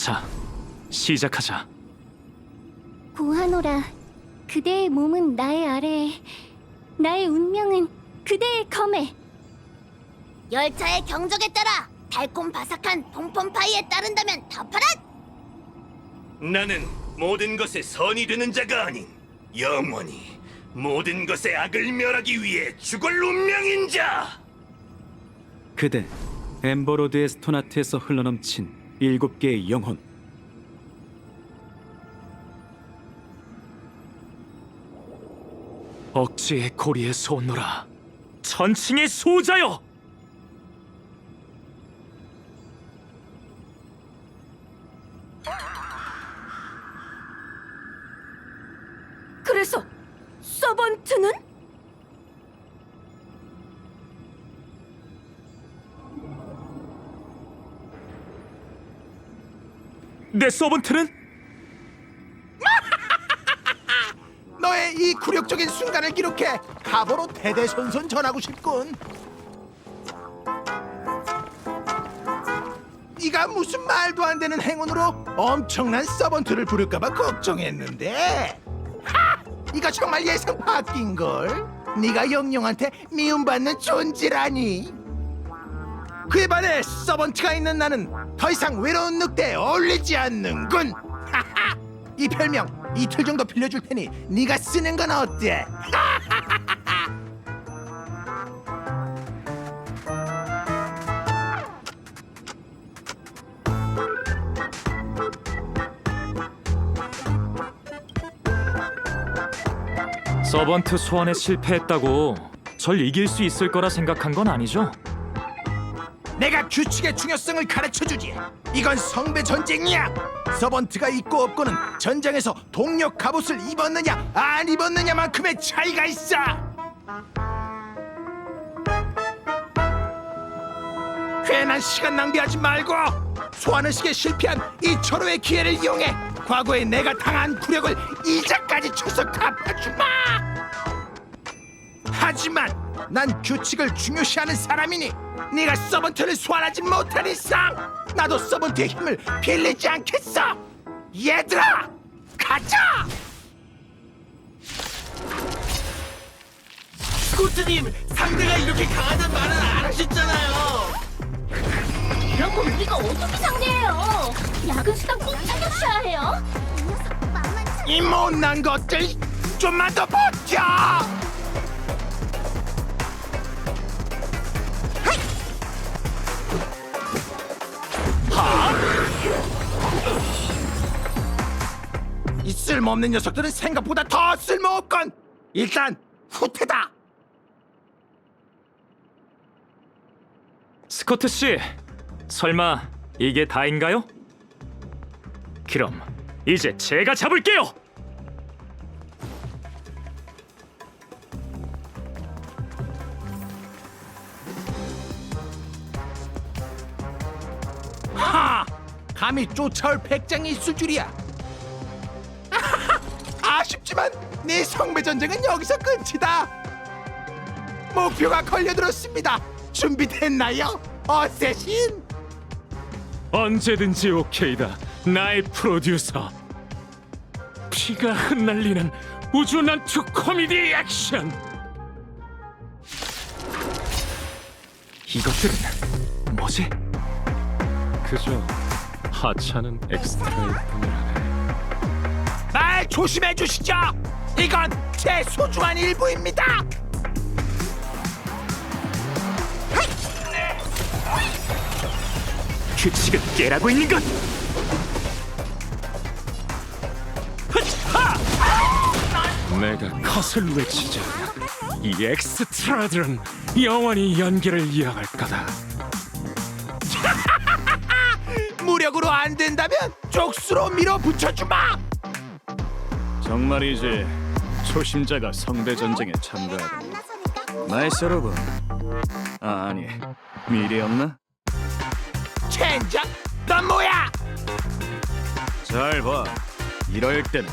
자, 시작하자. 고하노라, 그대의 몸은 나의 아래에, 나의 운명은 그대의 검에. 열차의 경적에 따라 달콤 바삭한 퐁퐁파이에 따른다면 덮어라! 나는 모든 것에 선이 되는 자가 아닌 영원히 모든 것의 악을 멸하기 위해 죽을 운명인 자! 그대 엠버로드의 스토나트에서 흘러넘친 7개의 영혼. 억지의 고리에 솟노라, 천칭의 소자여! 그래서 서번트는? 내 서번트는? 너의 이 굴욕적인 순간을 기록해 가보로 대대손손 전하고 싶군. 네가 무슨 말도 안 되는 행운으로 엄청난 서번트를 부를까봐 걱정했는데, 하! 이거 정말 예상 바뀐걸. 네가 영영한테 미움받는 존재라니. 그에 반해 서번트가 있는 나는 더 이상 외로운 늑대에 어울리지 않는군. 하하! 이 별명 이틀 정도 빌려줄 테니 네가 쓰는 건 어때? 서번트 소환에 실패했다고 절 이길 수 있을 거라 생각한 건 아니죠? 내가 규칙의 중요성을 가르쳐주지. 이건 성배 전쟁이야. 서번트가 있고 없고는 전장에서 동료 갑옷을 입었느냐 안 입었느냐만큼의 차이가 있어. 괜한 시간 낭비하지 말고 소환의식에 실패한 이 절호의 기회를 이용해 과거에 내가 당한 굴욕을 이자까지 쳐서 갚아주마. 하지만 난 규칙을 중요시하는 사람이니 네가 서번트를 소환하지 못한 이상 나도 서번트의 힘을 빌리지 않겠어. 얘들아, 가자! 스코트님, 상대가 이렇게 강하단 말은 안 하셨잖아요. 이런 거 우리가 어떻게 상대해요? 야근 수당 꼭 챙겨주셔야 해요. 이 녀석 만만치 이 못난 것들, 좀만 더 버텨! 이 쓸모없는 녀석들은 생각보다 더 쓸모없건. 일단 후퇴다. 스코트 씨, 설마 이게 다인가요? 그럼 이제 제가 잡을게요. 하! 감히 쫓아올 백장이 있을 줄이야. 아쉽지만 네 성배 전쟁은 여기서 끝이다. 목표가 걸려들었습니다. 준비됐나요, 어쌔신? 언제든지 오케이다, 나의 프로듀서. 피가 흩날리는 우주난투 코미디 액션. 이것들은 뭐지? 그저 하찮은 엑스트라일 뿐이라네. 말 조심해 주시죠. 이건 제 소중한 일부입니다. 규칙을 깨라고 있는 것! 내가 컷을 외치자 이 엑스트라들은 영원히 연기를 이어갈 거다. 무력으로 안 된다면 족수로 밀어붙여주마. 정말이지 초심자가 성대 전쟁에 참가하다. 안 나서니까 나이스 여러분. 아니, 미래였나? 젠장, 넌 뭐야? 잘 봐. 이럴 때는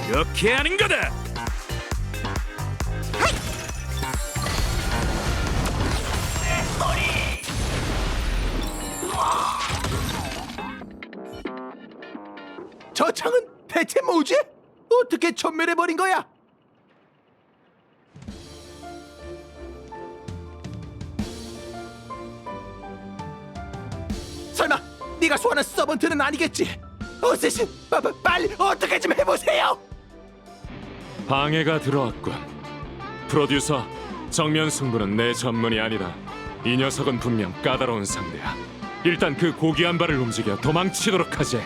이렇게 하는 거다. 저 창은 대체 뭐지? 어떻게 전멸해버린 거야? 설마 네가 소환한 서번트는 아니겠지? 어쌔신, 빨리 어떻게 좀 해보세요! 방해가 들어왔군. 프로듀서, 정면 승부는 내 전문이 아니다. 이 녀석은 분명 까다로운 상대야. 일단 그 고귀한 발을 움직여 도망치도록 하지.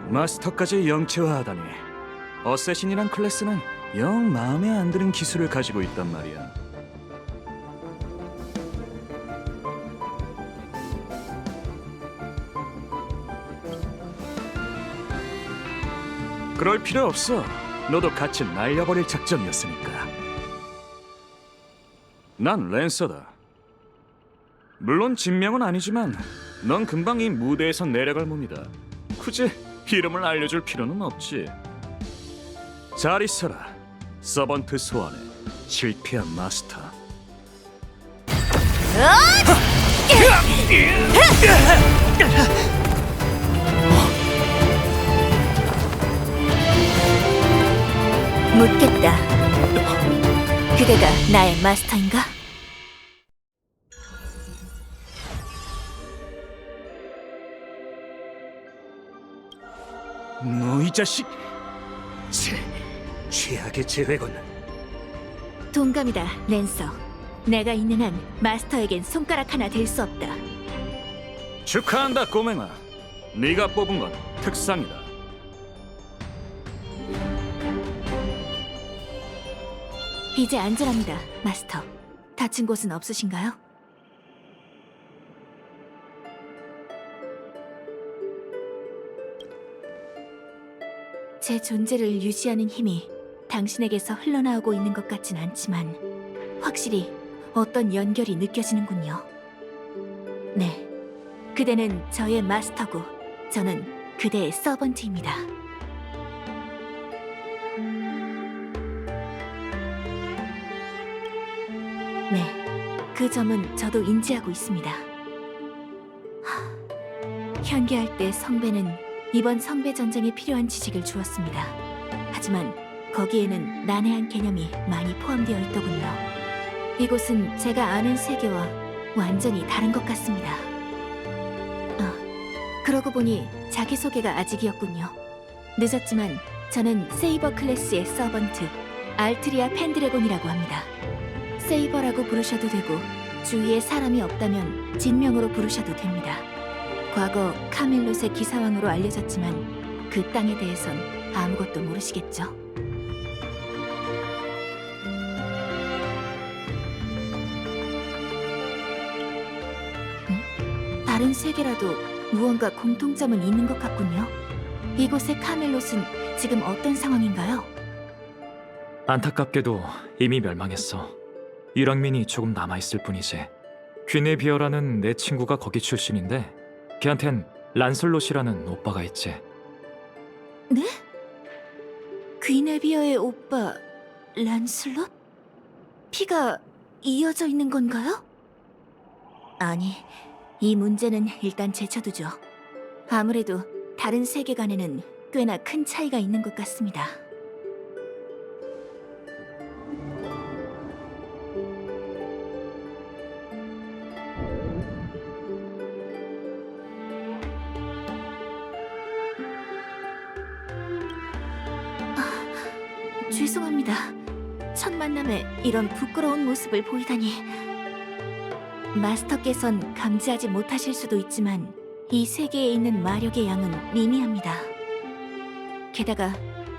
마스터까지 영체화하다니. 어쌔신이란 클래스는 영 마음에 안 드는 기술을 가지고 있단 말이야. 그럴 필요 없어. 너도 같이 날려버릴 작정이었으니까. 난 랜서다. 물론 진명은 아니지만 넌 금방 이 무대에서 내려갈 몸이다. 굳이 이름을 알려줄 필요는 없지. 잘 있어라. 서번트 소환에 실패한 마스터. 묻겠다. 그대가 나의 마스터인가? 너 이 자식! 최악의 재회군. 동감이다, 랜서. 내가 있는 한 마스터에겐 손가락 하나 될 수 없다. 축하한다, 꼬맹아. 네가 뽑은 건 특상이다. 이제 안전합니다, 마스터. 다친 곳은 없으신가요? 제 존재를 유지하는 힘이 당신에게서 흘러나오고 있는 것 같진 않지만 확실히 어떤 연결이 느껴지는군요. 네, 그대는 저의 마스터고 저는 그대의 서번트입니다. 네, 그 점은 저도 인지하고 있습니다. 현계할 때 성배는 이번 성배 전쟁에 필요한 지식을 주었습니다. 하지만 거기에는 난해한 개념이 많이 포함되어 있더군요. 이곳은 제가 아는 세계와 완전히 다른 것 같습니다. 그러고 보니 자기소개가 아직이었군요. 늦었지만 저는 세이버 클래스의 서번트 알트리아 펜드래곤이라고 합니다. 세이버라고 부르셔도 되고 주위에 사람이 없다면 진명으로 부르셔도 됩니다. 과거 카멜롯의 기사왕으로 알려졌지만 그 땅에 대해선 아무것도 모르시겠죠? 다른 세계라도 무언가 공통점은 있는 것 같군요. 이곳의 카멜롯은 지금 어떤 상황인가요? 안타깝게도 이미 멸망했어. 유랑민이 조금 남아있을 뿐이지. 귀네비어라는 내 친구가 거기 출신인데 걔한텐 란슬롯이라는 오빠가 있지. 네? 귀네비어의 오빠 란슬롯? 피가 이어져 있는 건가요? 아니, 이 문제는 일단 제쳐두죠. 아무래도 다른 세계관에는 꽤나 큰 차이가 있는 것 같습니다. 죄송합니다. 첫 만남에 이런 부끄러운 모습을 보이다니. 마스터께선 감지하지 못하실 수도 있지만 이 세계에 있는 마력의 양은 미미합니다. 게다가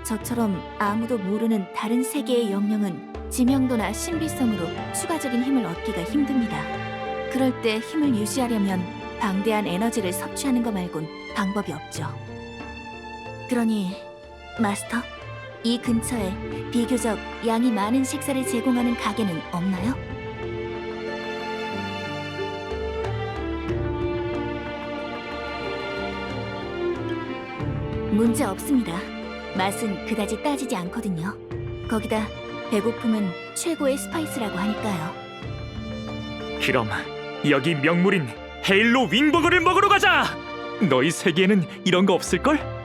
저처럼 아무도 모르는 다른 세계의 영령은 지명도나 신비성으로 추가적인 힘을 얻기가 힘듭니다. 그럴 때 힘을 유지하려면 방대한 에너지를 섭취하는 것 말곤 방법이 없죠. 그러니 마스터, 이 근처에 비교적 양이 많은 식사를 제공하는 가게는 없나요? 문제 없습니다. 맛은 그다지 따지지 않거든요. 거기다 배고픔은 최고의 스파이스라고 하니까요. 그럼 여기 명물인 헤일로 윙버거를 먹으러 가자. 너희 세계에는 이런 거 없을걸?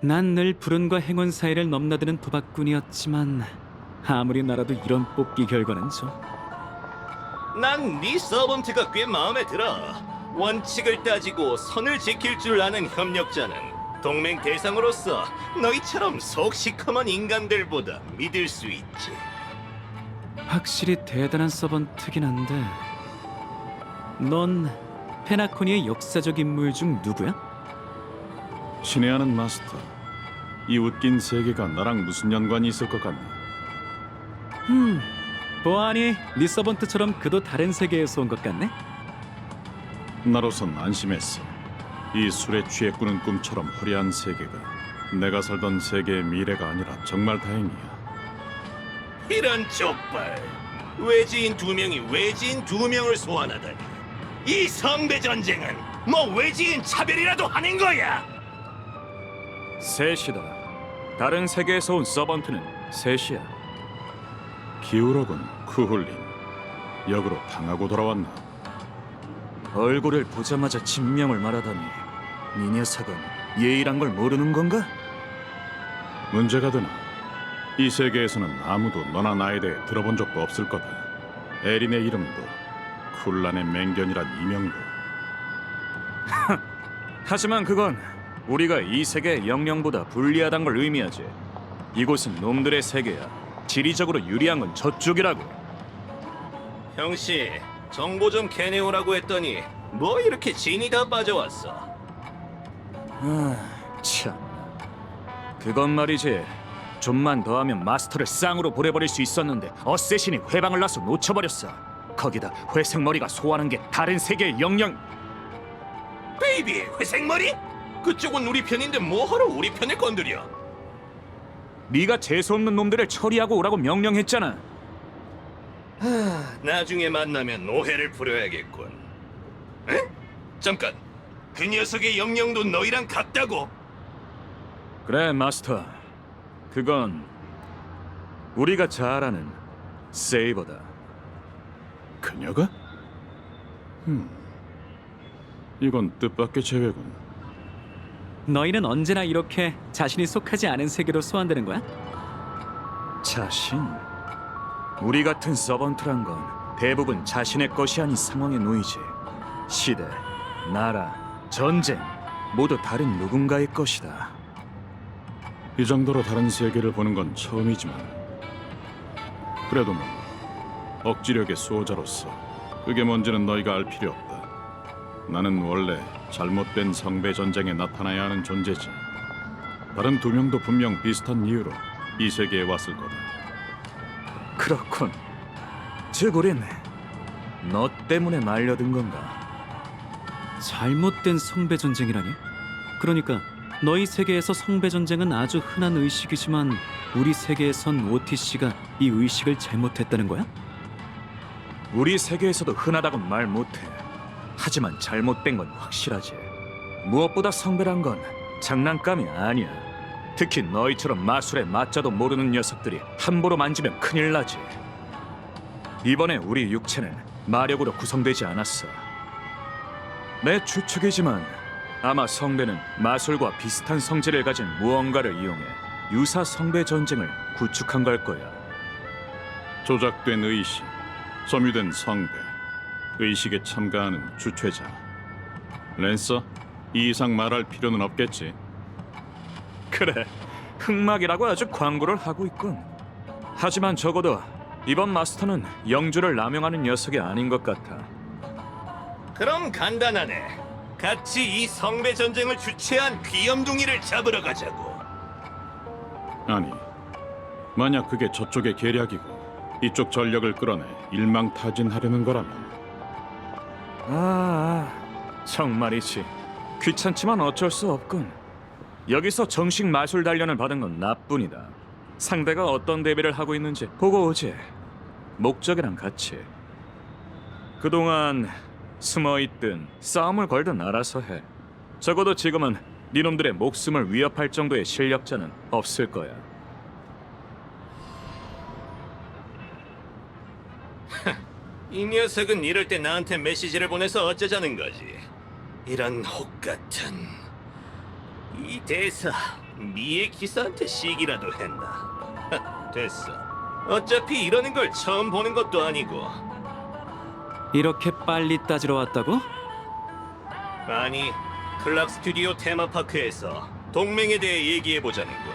난 늘 불운과 행운 사이를 넘나드는 도박꾼이었지만 아무리 날아도 이런 뽑기 결과는 좀... 난 네 서번트가 꽤 마음에 들어. 원칙을 따지고 선을 지킬 줄 아는 협력자는 동맹 대상으로서 너희처럼 속 시커먼 인간들보다 믿을 수 있지. 확실히 대단한 서번트긴 한데 넌 페나코니의 역사적 인물 중 누구야? 친애하는 마스터. 이 웃긴 세계가 나랑 무슨 연관이 있을 것 같나? 보아하니 네 서번트처럼 그도 다른 세계에서 온 것 같네? 나로선 안심했어. 이 술에 취해 꾸는 꿈처럼 화려한 세계가 내가 살던 세계의 미래가 아니라 정말 다행이야. 이런 족발. 외지인 2명이 외지인 2명을 소환하다니. 이 성배 전쟁은 뭐 외지인 차별이라도 하는 거야. 셋이다. 다른 세계에서 온 서번트는 셋이야. 기울어군 쿠훌린. 역으로 당하고 돌아왔나? 얼굴을 보자마자 진명을 말하다니 네 녀석은 예의란 걸 모르는 건가? 문제가 되나? 이 세계에서는 아무도 너나 나에 대해 들어본 적도 없을 거다. 에린의 이름도 쿨란의 맹견이란 이명도. 하지만 그건 우리가 이 세계의 영령보다 불리하단 걸 의미하지. 이곳은 놈들의 세계야. 지리적으로 유리한 건 저쪽이라고. 형씨, 정보 좀 캐내오라고 했더니 뭐 이렇게 진이 다 빠져왔어. 참. 그건 말이지. 좀만 더 하면 마스터를 쌍으로 보내버릴 수 있었는데 어쌔신이 회방을 놔서 놓쳐버렸어. 거기다 회색머리가 소화하는 게 다른 세계의 영령. 베이비, 회색머리? 그쪽은 우리 편인데 뭐하러 우리 편을 건드려? 네가 재수없는 놈들을 처리하고 오라고 명령했잖아. 나중에 만나면 오해를 풀어야겠군. 에? 잠깐, 그 녀석의 영령도 너희랑 같다고? 그래, 마스터. 그건 우리가 잘 아는 세이버다. 그녀가? 이건 뜻밖의 재회군. 너희는 언제나 이렇게 자신이 속하지 않은 세계로 소환되는 거야? 자신? 우리 같은 서번트란 건 대부분 자신의 것이 아닌 상황에 놓이지. 시대, 나라, 전쟁 모두 다른 누군가의 것이다. 이 정도로 다른 세계를 보는 건 처음이지만 그래도 뭐 억지력의 수호자로서 그게 뭔지는 너희가 알 필요 없다. 나는 원래 잘못된 성배 전쟁에 나타나야 하는 존재지. 다른 2명도 분명 비슷한 이유로 이 세계에 왔을 거다. 그렇군. 즉 우린 너 때문에 말려든 건가? 잘못된 성배 전쟁이라니? 그러니까 너희 세계에서 성배 전쟁은 아주 흔한 의식이지만 우리 세계에선 OTC가 이 의식을 잘못했다는 거야? 우리 세계에서도 흔하다곤 말 못해. 하지만 잘못된 건 확실하지. 무엇보다 성배란 건 장난감이 아니야. 특히 너희처럼 마술에 맞자도 모르는 녀석들이 함부로 만지면 큰일 나지. 이번에 우리 육체는 마력으로 구성되지 않았어. 내 추측이지만 아마 성배는 마술과 비슷한 성질을 가진 무언가를 이용해 유사 성배 전쟁을 구축한 걸 거야. 조작된 의식, 점유된 성배, 의식에 참가하는 주최자. 랜서, 이 이상 말할 필요는 없겠지. 그래, 흑막이라고 아주 광고를 하고 있군. 하지만 적어도 이번 마스터는 영주를 남용하는 녀석이 아닌 것 같아. 그럼 간단하네. 같이 이 성배 전쟁을 주최한 귀염둥이를 잡으러 가자고. 아니, 만약 그게 저쪽의 계략이고 이쪽 전력을 끌어내 일망타진하려는 거라면 정말이지. 귀찮지만 어쩔 수 없군. 여기서 정식 마술 단련을 받은 건 나뿐이다. 상대가 어떤 대비를 하고 있는지 보고 오지. 목적이랑 같이. 그동안 숨어있든 싸움을 걸든 알아서 해. 적어도 지금은 네놈들의 목숨을 위협할 정도의 실력자는 없을 거야. 이 녀석은 이럴 때 나한테 메시지를 보내서 어쩌자는 거지. 이런 혹같은 이 대사 미의 기사한테 시기라도 했나. 됐어. 어차피 이러는 걸 처음 보는 것도 아니고. 이렇게 빨리 따지러 왔다고? 아니, 클락 스튜디오 테마파크에서 동맹에 대해 얘기해보자는군.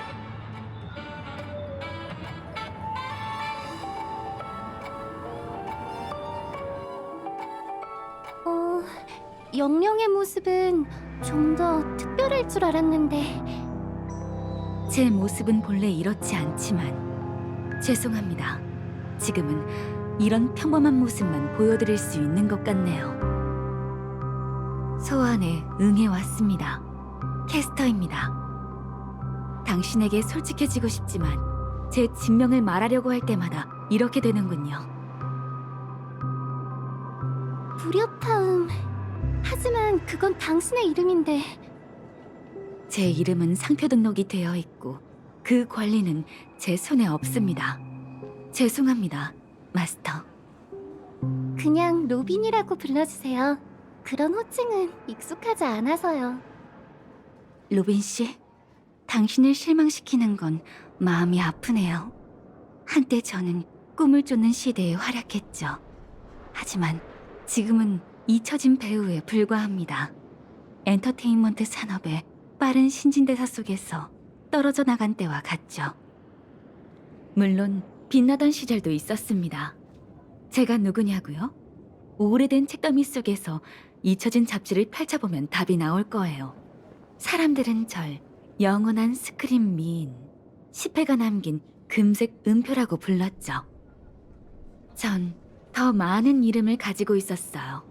영령의 모습은 좀 더 특별할 줄 알았는데. 제 모습은 본래 이렇지 않지만 죄송합니다. 지금은 이런 평범한 모습만 보여드릴 수 있는 것 같네요. 소환에 응해왔습니다. 캐스터입니다. 당신에게 솔직해지고 싶지만 제 진명을 말하려고 할 때마다 이렇게 되는군요. 불협화음. 하지만 그건 당신의 이름인데. 제 이름은 상표 등록이 되어 있고 그 권리는 제 손에 없습니다. 죄송합니다, 마스터. 그냥 로빈이라고 불러주세요. 그런 호칭은 익숙하지 않아서요. 로빈 씨, 당신을 실망시키는 건 마음이 아프네요. 한때 저는 꿈을 쫓는 시대에 활약했죠. 하지만 지금은 잊혀진 배우에 불과합니다. 엔터테인먼트 산업의 빠른 신진대사 속에서 떨어져 나간 때와 같죠. 물론 빛나던 시절도 있었습니다. 제가 누구냐고요? 오래된 책더미 속에서 잊혀진 잡지를 펼쳐보면 답이 나올 거예요. 사람들은 절 영원한 스크린 미인, 10회가 남긴 금색 음표라고 불렀죠. 전 더 많은 이름을 가지고 있었어요.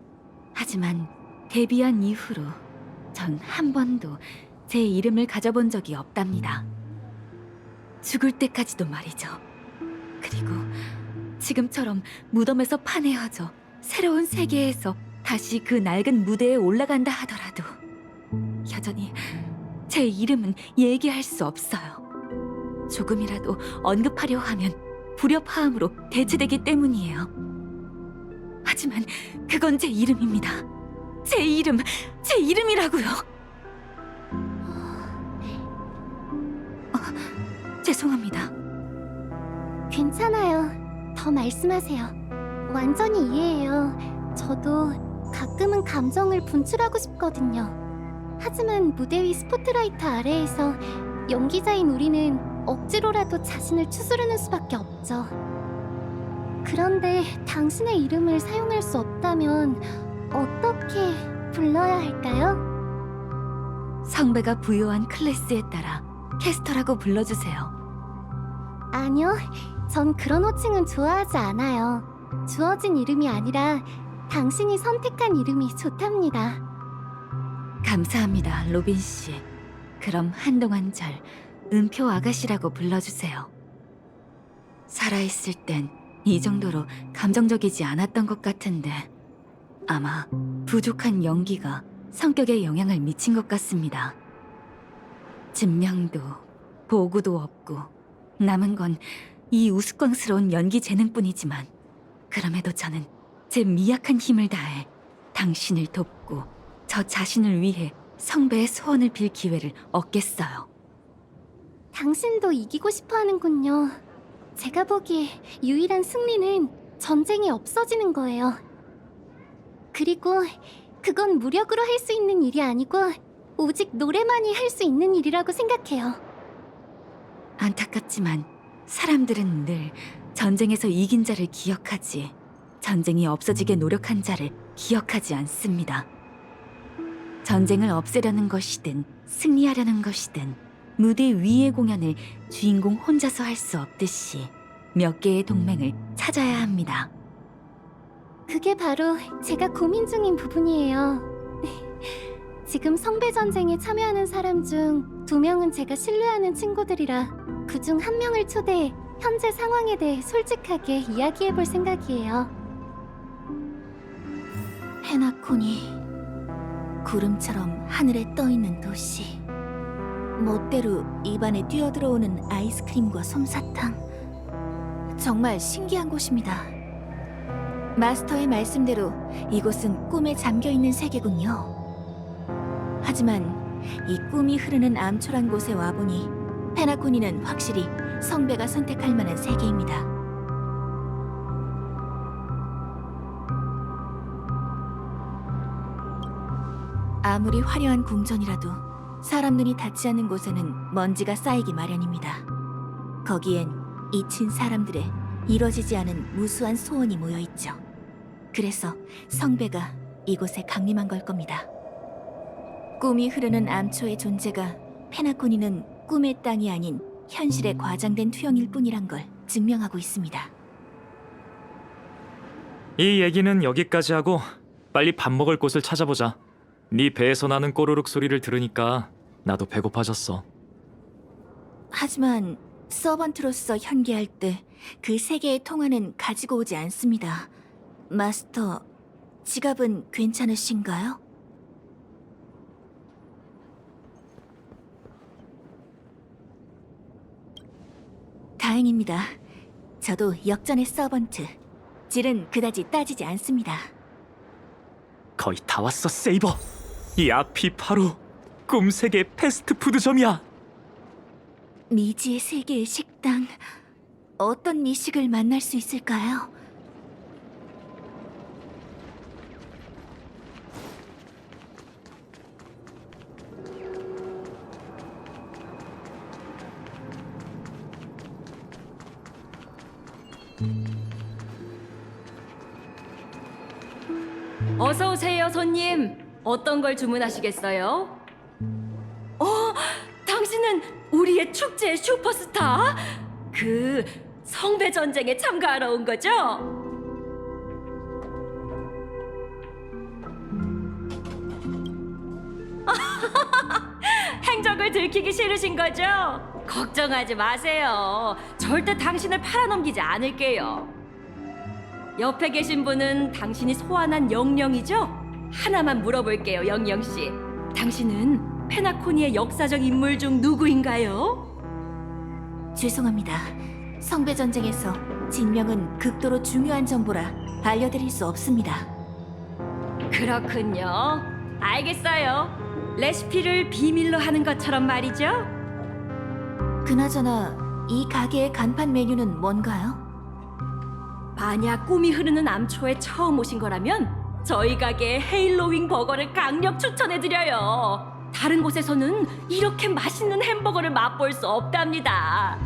하지만 데뷔한 이후로 전 한 번도 제 이름을 가져본 적이 없답니다. 죽을 때까지도 말이죠. 그리고 지금처럼 무덤에서 파내어져 새로운 세계에서 다시 그 낡은 무대에 올라간다 하더라도 여전히 제 이름은 얘기할 수 없어요. 조금이라도 언급하려 하면 불협화음으로 대체되기 때문이에요. 하지만 그건 제 이름입니다. 제 이름이라고요. 죄송합니다. 괜찮아요. 더 말씀하세요. 완전히 이해해요. 저도 가끔은 감정을 분출하고 싶거든요. 하지만 무대 위 스포트라이트 아래에서 연기자인 우리는 억지로라도 자신을 추스르는 수밖에 없죠. 그런데 당신의 이름을 사용할 수 없다면 어떻게 불러야 할까요? 성배가 부여한 클래스에 따라 캐스터라고 불러주세요. 아니요, 전 그런 호칭은 좋아하지 않아요. 주어진 이름이 아니라 당신이 선택한 이름이 좋답니다. 감사합니다, 로빈 씨. 그럼 한동안 절 은표 아가씨라고 불러주세요. 살아있을 땐 이 정도로 감정적이지 않았던 것 같은데 아마 부족한 연기가 성격에 영향을 미친 것 같습니다. 진명도 보구도 없고 남은 건 이 우스꽝스러운 연기 재능뿐이지만 그럼에도 저는 제 미약한 힘을 다해 당신을 돕고 저 자신을 위해 성배의 소원을 빌 기회를 얻겠어요. 당신도 이기고 싶어 하는군요. 제가 보기에 유일한 승리는 전쟁이 없어지는 거예요. 그리고 그건 무력으로 할 수 있는 일이 아니고 오직 노래만이 할 수 있는 일이라고 생각해요. 안타깝지만 사람들은 늘 전쟁에서 이긴 자를 기억하지 전쟁이 없어지게 노력한 자를 기억하지 않습니다. 전쟁을 없애려는 것이든 승리하려는 것이든 무대 위의 공연을 주인공 혼자서 할 수 없듯이 몇 개의 동맹을 찾아야 합니다. 그게 바로 제가 고민 중인 부분이에요. 지금 성배 전쟁에 참여하는 사람 중 2명은 제가 신뢰하는 친구들이라 그중 1명을 초대해 현재 상황에 대해 솔직하게 이야기해볼 생각이에요. 헤나코니 구름처럼 하늘에 떠있는 도시 멋대로 입안에 뛰어들어오는 아이스크림과 솜사탕. 정말 신기한 곳입니다. 마스터의 말씀대로 이곳은 꿈에 잠겨있는 세계군요. 하지만 이 꿈이 흐르는 암초란 곳에 와보니 페나코니는 확실히 성배가 선택할 만한 세계입니다. 아무리 화려한 궁전이라도 사람 눈이 닿지 않는 곳에는 먼지가 쌓이기 마련입니다. 거기엔 잊힌 사람들의 이뤄지지 않은 무수한 소원이 모여있죠. 그래서 성배가 이곳에 강림한 걸 겁니다. 꿈이 흐르는 암초의 존재가 페나코니는 꿈의 땅이 아닌 현실의 과장된 투영일 뿐이란 걸 증명하고 있습니다. 이 얘기는 여기까지 하고 빨리 밥 먹을 곳을 찾아보자. 네 배에서 나는 꼬르륵 소리를 들으니까 나도 배고파졌어. 하지만 서번트로서 현기할 때 그 세계의 통화는 가지고 오지 않습니다. 마스터, 지갑은 괜찮으신가요? 다행입니다. 저도 역전의 서번트. 질은 그다지 따지지 않습니다. 거의 다 왔어, 세이버. 이 앞이 바로 꿈세계 패스트푸드점이야. 미지의 세계의 식당. 어떤 미식을 만날 수 있을까요? 어서 오세요, 손님. 어떤 걸 주문하시겠어요? 당신은 우리의 축제의 슈퍼스타? 그 성배 전쟁에 참가하러 온 거죠? 행적을 들키기 싫으신 거죠? 걱정하지 마세요. 절대 당신을 팔아넘기지 않을게요. 옆에 계신 분은 당신이 소환한 영령이죠? 하나만 물어볼게요, 영령 씨. 당신은 페나코니의 역사적 인물 중 누구인가요? 죄송합니다. 성배 전쟁에서 진명은 극도로 중요한 정보라 알려드릴 수 없습니다. 그렇군요. 알겠어요. 레시피를 비밀로 하는 것처럼 말이죠. 그나저나 이 가게의 간판 메뉴는 뭔가요? 만약 꿈이 흐르는 암초에 처음 오신 거라면 저희 가게의 헤일로윙 버거를 강력 추천해드려요. 다른 곳에서는 이렇게 맛있는 햄버거를 맛볼 수 없답니다.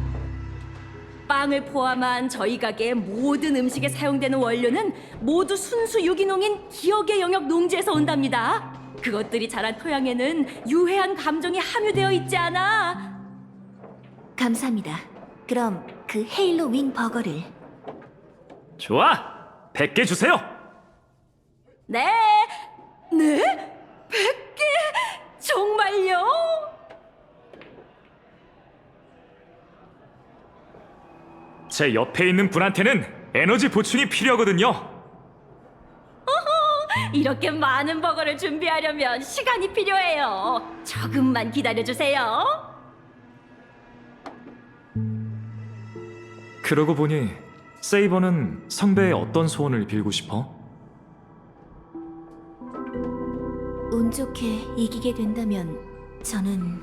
빵을 포함한 저희 가게의 모든 음식에 사용되는 원료는 모두 순수 유기농인 기억의 영역 농지에서 온답니다. 그것들이 자란 토양에는 유해한 감정이 함유되어 있지 않아. 감사합니다. 그럼 그 헤일로 윙 버거를. 좋아, 100개 주세요. 네? 100개? 정말요? 제 옆에 있는 분한테는 에너지 보충이 필요하거든요. 이렇게 많은 버거를 준비하려면 시간이 필요해요. 조금만 기다려주세요. 그러고 보니 세이버는 성배의 어떤 소원을 빌고 싶어? 운 좋게 이기게 된다면 저는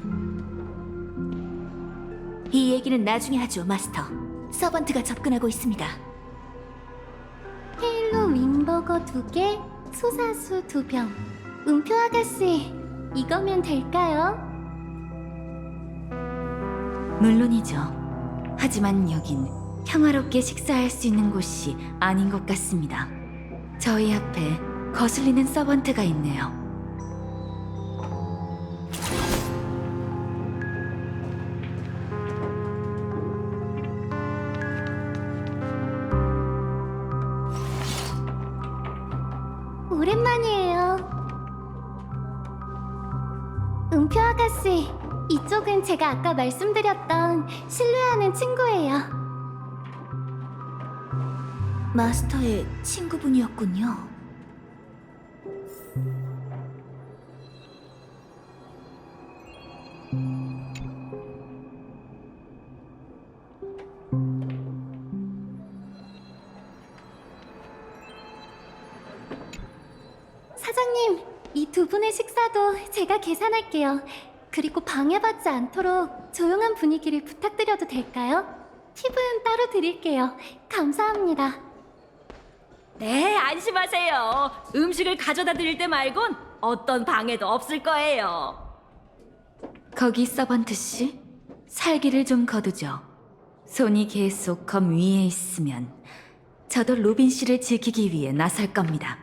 이 얘기는 나중에 하죠, 마스터. 서번트가 접근하고 있습니다. 헤일로 윙버거 2개, 소사수 2병. 음표 아가씨, 이거면 될까요? 물론이죠. 하지만 여긴 평화롭게 식사할 수 있는 곳이 아닌 것 같습니다. 저희 앞에 거슬리는 서번트가 있네요. 오랜만이에요. 음표 아가씨, 이쪽은 제가 아까 말씀드렸던 신뢰하는 친구예요. 마스터의 친구분이었군요. 두 분의 식사도 제가 계산할게요. 그리고 방해받지 않도록 조용한 분위기를 부탁드려도 될까요? 팁은 따로 드릴게요. 감사합니다. 네, 안심하세요. 음식을 가져다 드릴 때 말곤 어떤 방해도 없을 거예요. 거기 서번트 씨, 살기를 좀 거두죠. 손이 계속 검 위에 있으면 저도 로빈 씨를 지키기 위해 나설 겁니다.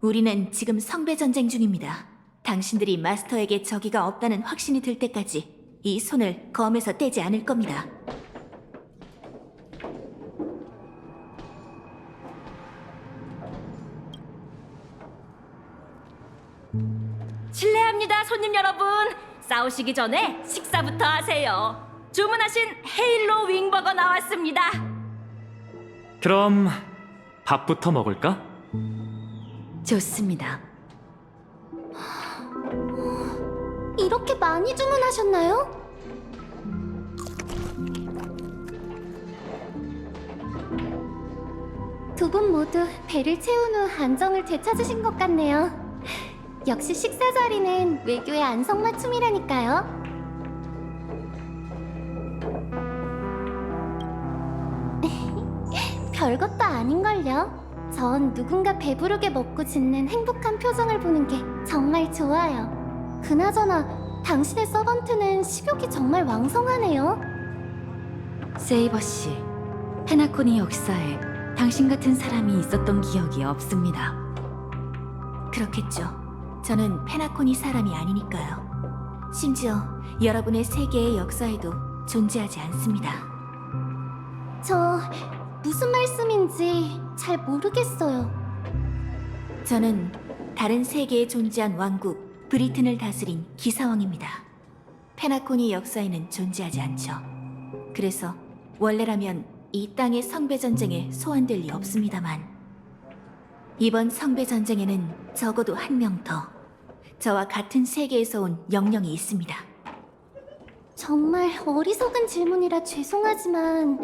우리는 지금 성배 전쟁 중입니다. 당신들이 마스터에게 적의가 없다는 확신이 들 때까지 이 손을 검에서 떼지 않을 겁니다. 실례합니다, 손님 여러분. 싸우시기 전에 식사부터 하세요. 주문하신 헤일로 윙버거 나왔습니다. 그럼 밥부터 먹을까? 좋습니다. 이렇게 많이 주문하셨나요? 두 분 모두 배를 채운 후 안정을 되찾으신 것 같네요. 역시 식사 자리는 외교의 안성맞춤이라니까요. 별것도 아닌걸요. 전 누군가 배부르게 먹고 짖는 행복한 표정을 보는 게 정말 좋아요. 그나저나 당신의 서번트는 식욕이 정말 왕성하네요. 세이버 씨, 페나코니 역사에 당신 같은 사람이 있었던 기억이 없습니다. 그렇겠죠. 저는 페나코니 사람이 아니니까요. 심지어 여러분의 세계의 역사에도 존재하지 않습니다. 저 무슨 말씀인지 잘 모르겠어요. 저는 다른 세계에 존재한 왕국 브리튼을 다스린 기사왕입니다. 페나코니 역사에는 존재하지 않죠. 그래서 원래라면 이 땅의 성배 전쟁에 소환될 리 없습니다만 이번 성배 전쟁에는 적어도 한 명 더 저와 같은 세계에서 온 영령이 있습니다. 정말 어리석은 질문이라 죄송하지만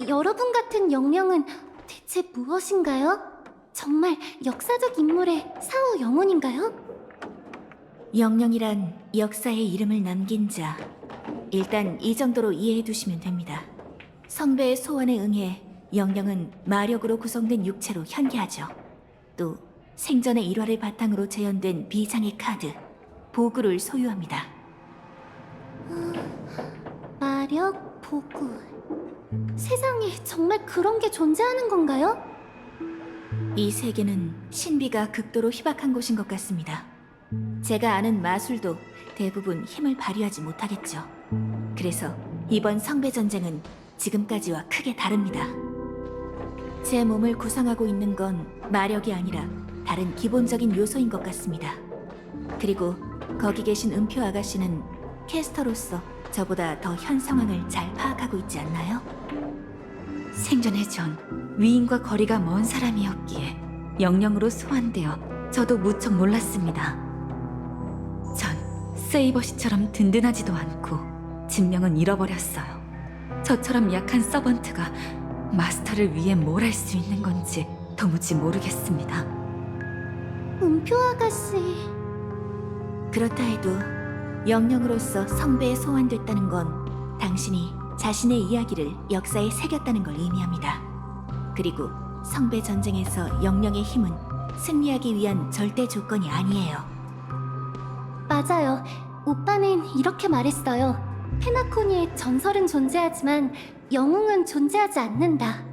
여러분 같은 영령은 대체 무엇인가요? 정말 역사적 인물의 사후 영혼인가요? 영령이란 역사의 이름을 남긴 자. 일단 이 정도로 이해해 두시면 됩니다. 성배의 소원에 응해 영령은 마력으로 구성된 육체로 현계하죠. 또 생전의 일화를 바탕으로 재현된 비장의 카드, 보구를 소유합니다. 마력, 보구. 세상에 정말 그런 게 존재하는 건가요? 이 세계는 신비가 극도로 희박한 곳인 것 같습니다. 제가 아는 마술도 대부분 힘을 발휘하지 못하겠죠. 그래서 이번 성배 전쟁은 지금까지와 크게 다릅니다. 제 몸을 구성하고 있는 건 마력이 아니라 다른 기본적인 요소인 것 같습니다. 그리고 거기 계신 은표 아가씨는 캐스터로서 저보다 더 현 상황을 잘 파악하고 있지 않나요? 생전에 전 위인과 거리가 먼 사람이었기에 영령으로 소환되어 저도 무척 놀랐습니다. 전 세이버 씨처럼 든든하지도 않고 진명은 잃어버렸어요. 저처럼 약한 서번트가 마스터를 위해 뭘 할 수 있는 건지 도무지 모르겠습니다. 은표 아가씨... 그렇다 해도 영령으로서 성배에 소환됐다는 건 당신이 자신의 이야기를 역사에 새겼다는 걸 의미합니다. 그리고 성배 전쟁에서 영령의 힘은 승리하기 위한 절대 조건이 아니에요. 맞아요. 오빠는 이렇게 말했어요. 페나코니의 전설은 존재하지만 영웅은 존재하지 않는다.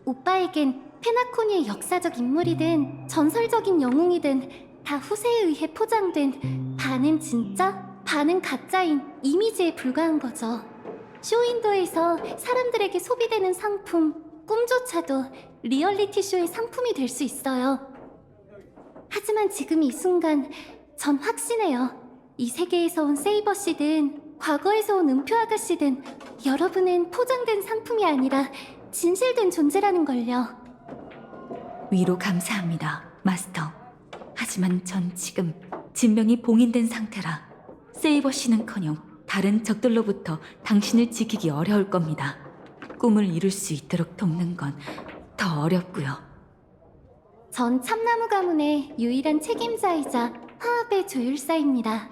오빠에겐 페나코니의 역사적 인물이든 전설적인 영웅이든 다 후세에 의해 포장된 반은 진짜, 반은 가짜인 이미지에 불과한 거죠. 쇼윈도에서 사람들에게 소비되는 상품, 꿈조차도 리얼리티 쇼의 상품이 될 수 있어요. 하지만 지금 이 순간 전 확신해요. 이 세계에서 온 세이버 씨든 과거에서 온 은표 아가씨든 여러분은 포장된 상품이 아니라 진실된 존재라는 걸요. 위로 감사합니다, 마스터. 하지만 전 지금 진명이 봉인된 상태라 세이버 씨는커녕 다른 적들로부터 당신을 지키기 어려울 겁니다. 꿈을 이룰 수 있도록 돕는 건 더 어렵고요. 전 참나무 가문의 유일한 책임자이자 화합의 조율사입니다.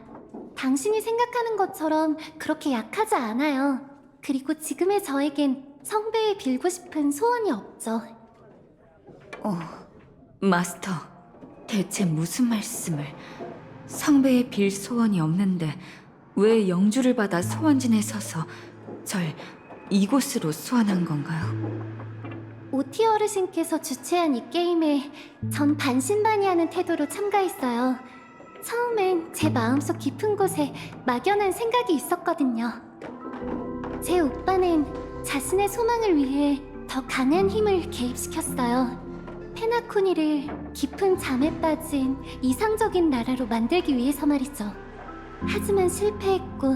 당신이 생각하는 것처럼 그렇게 약하지 않아요. 그리고 지금의 저에겐 성배에 빌고 싶은 소원이 없죠. 마스터, 대체 무슨 말씀을? 성배에 빌 소원이 없는데 왜 영주를 받아 소원진에 서서 절 이곳으로 소환한 건가요? 오티 어르신께서 주최한 이 게임에 전 반신반의하는 태도로 참가했어요. 처음엔 제 마음속 깊은 곳에 막연한 생각이 있었거든요. 제 오빠는 자신의 소망을 위해 더 강한 힘을 개입시켰어요. 페나코니를 깊은 잠에 빠진 이상적인 나라로 만들기 위해서 말이죠. 하지만 실패했고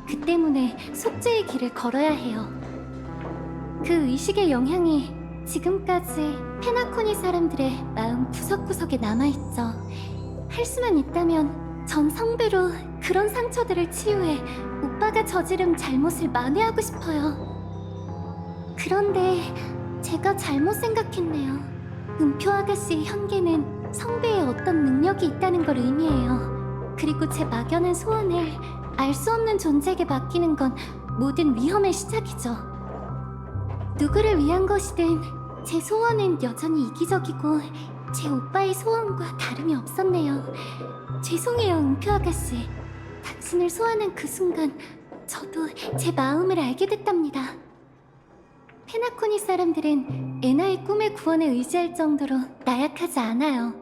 그 때문에 속죄의 길을 걸어야 해요. 그 의식의 영향이 지금까지 페나코니 사람들의 마음 구석구석에 남아있죠. 할 수만 있다면 전 성배로 그런 상처들을 치유해 오빠가 저지른 잘못을 만회하고 싶어요. 그런데 제가 잘못 생각했네요. 은표 아가씨의 현계는 성배에 어떤 능력이 있다는 걸 의미해요. 그리고 제 막연한 소원을 알 수 없는 존재에게 맡기는 건 모든 위험의 시작이죠. 누구를 위한 것이든 제 소원은 여전히 이기적이고 제 오빠의 소원과 다름이 없었네요. 죄송해요, 은표 아가씨. 당신을 소환한 그 순간 저도 제 마음을 알게 됐답니다. 페나코니 사람들은 에나의 꿈의 구원에 의지할 정도로 나약하지 않아요.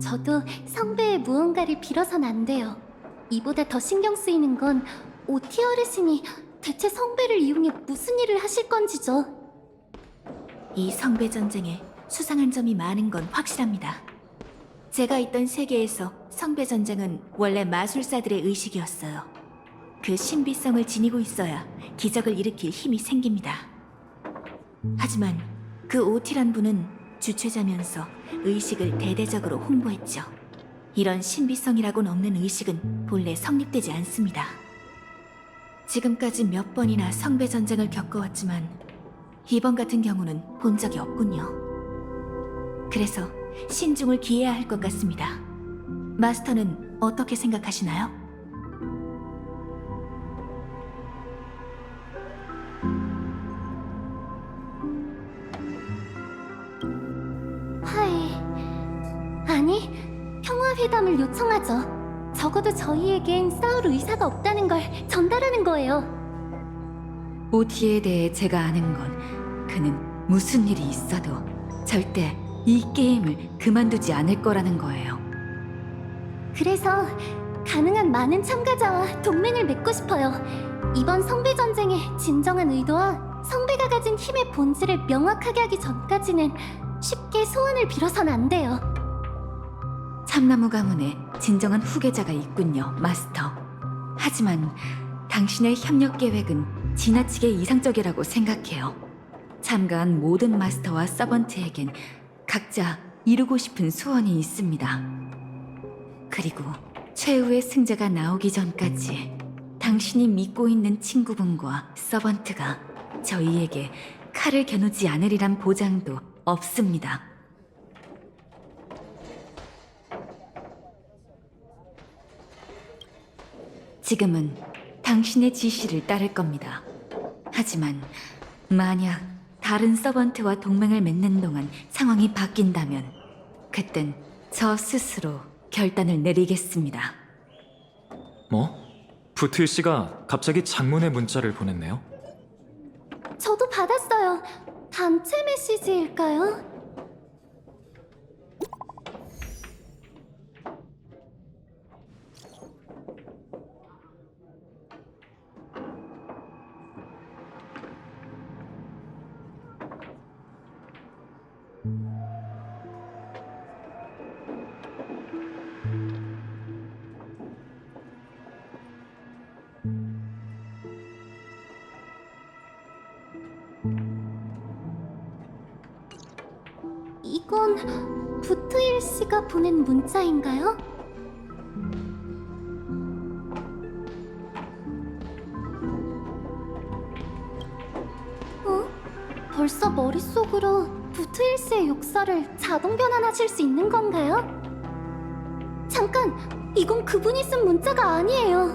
저도 성배의 무언가를 빌어선 안 돼요. 이보다 더 신경 쓰이는 건 오티 어르신이 대체 성배를 이용해 무슨 일을 하실 건지죠. 이 성배 전쟁에 수상한 점이 많은 건 확실합니다. 제가 있던 세계에서 성배 전쟁은 원래 마술사들의 의식이었어요. 그 신비성을 지니고 있어야 기적을 일으킬 힘이 생깁니다. 하지만 그 오티란 분은 주최자면서 의식을 대대적으로 홍보했죠. 이런 신비성이라고는 없는 의식은 본래 성립되지 않습니다. 지금까지 몇 번이나 성배 전쟁을 겪어왔지만 이번 같은 경우는 본 적이 없군요. 그래서 신중을 기해야 할 것 같습니다. 마스터는 어떻게 생각하시나요? 아니, 평화회담을 요청하죠. 적어도 저희에겐 싸울 의사가 없다는 걸 전달하는 거예요. 오티에 대해 제가 아는 건 그는 무슨 일이 있어도 절대 이 게임을 그만두지 않을 거라는 거예요. 그래서 가능한 많은 참가자와 동맹을 맺고 싶어요. 이번 성배 전쟁의 진정한 의도와 성배가 가진 힘의 본질을 명확하게 하기 전까지는 쉽게 소원을 빌어선 안 돼요. 참나무 가문에 진정한 후계자가 있군요, 마스터. 하지만 당신의 협력 계획은 지나치게 이상적이라고 생각해요. 참가한 모든 마스터와 서번트에겐 각자 이루고 싶은 소원이 있습니다. 그리고 최후의 승자가 나오기 전까지 당신이 믿고 있는 친구분과 서번트가 저희에게 칼을 겨누지 않으리란 보장도 없습니다. 지금은 당신의 지시를 따를 겁니다. 하지만 만약 다른 서번트와 동맹을 맺는 동안 상황이 바뀐다면 그땐 저 스스로 결단을 내리겠습니다. 뭐? 부트 씨가 갑자기 장문의 문자를 보냈네요. 저도 받았어요. 단체 메시지일까요? 이건 부트일 씨가 보낸 문자인가요? 벌써 머릿속으로 부트일스의 욕설을 자동 변환하실 수 있는 건가요? 잠깐! 이건 그분이 쓴 문자가 아니에요.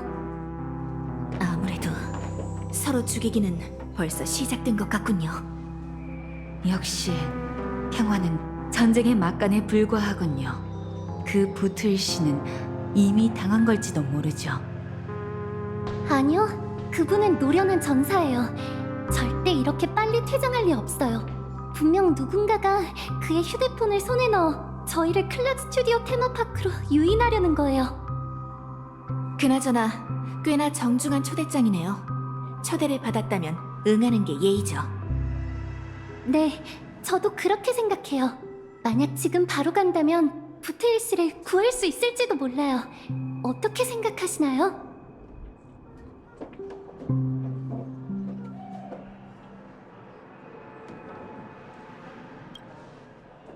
아무래도 서로 죽이기는 벌써 시작된 것 같군요. 역시 평화는 전쟁의 막간에 불과하군요. 그 부트일 씨는 이미 당한 걸지도 모르죠. 아니요, 그분은 노련한 전사예요. 절대 이렇게 빨리 퇴장할 리 없어요. 분명 누군가가 그의 휴대폰을 손에 넣어 저희를 클락 스튜디오 테마파크로 유인하려는 거예요. 그나저나 꽤나 정중한 초대장이네요. 초대를 받았다면 응하는 게 예의죠. 네, 저도 그렇게 생각해요. 만약 지금 바로 간다면 부트일스를 구할 수 있을지도 몰라요. 어떻게 생각하시나요?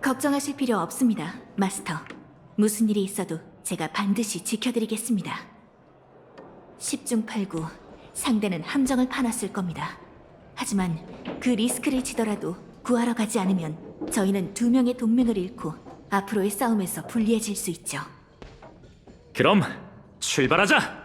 걱정하실 필요 없습니다, 마스터. 무슨 일이 있어도 제가 반드시 지켜드리겠습니다. 10중 8구, 상대는 함정을 파놨을 겁니다. 하지만 그 리스크를 지더라도 구하러 가지 않으면 저희는 2명의 동맹을 잃고 앞으로의 싸움에서 불리해질 수 있죠. 그럼 출발하자.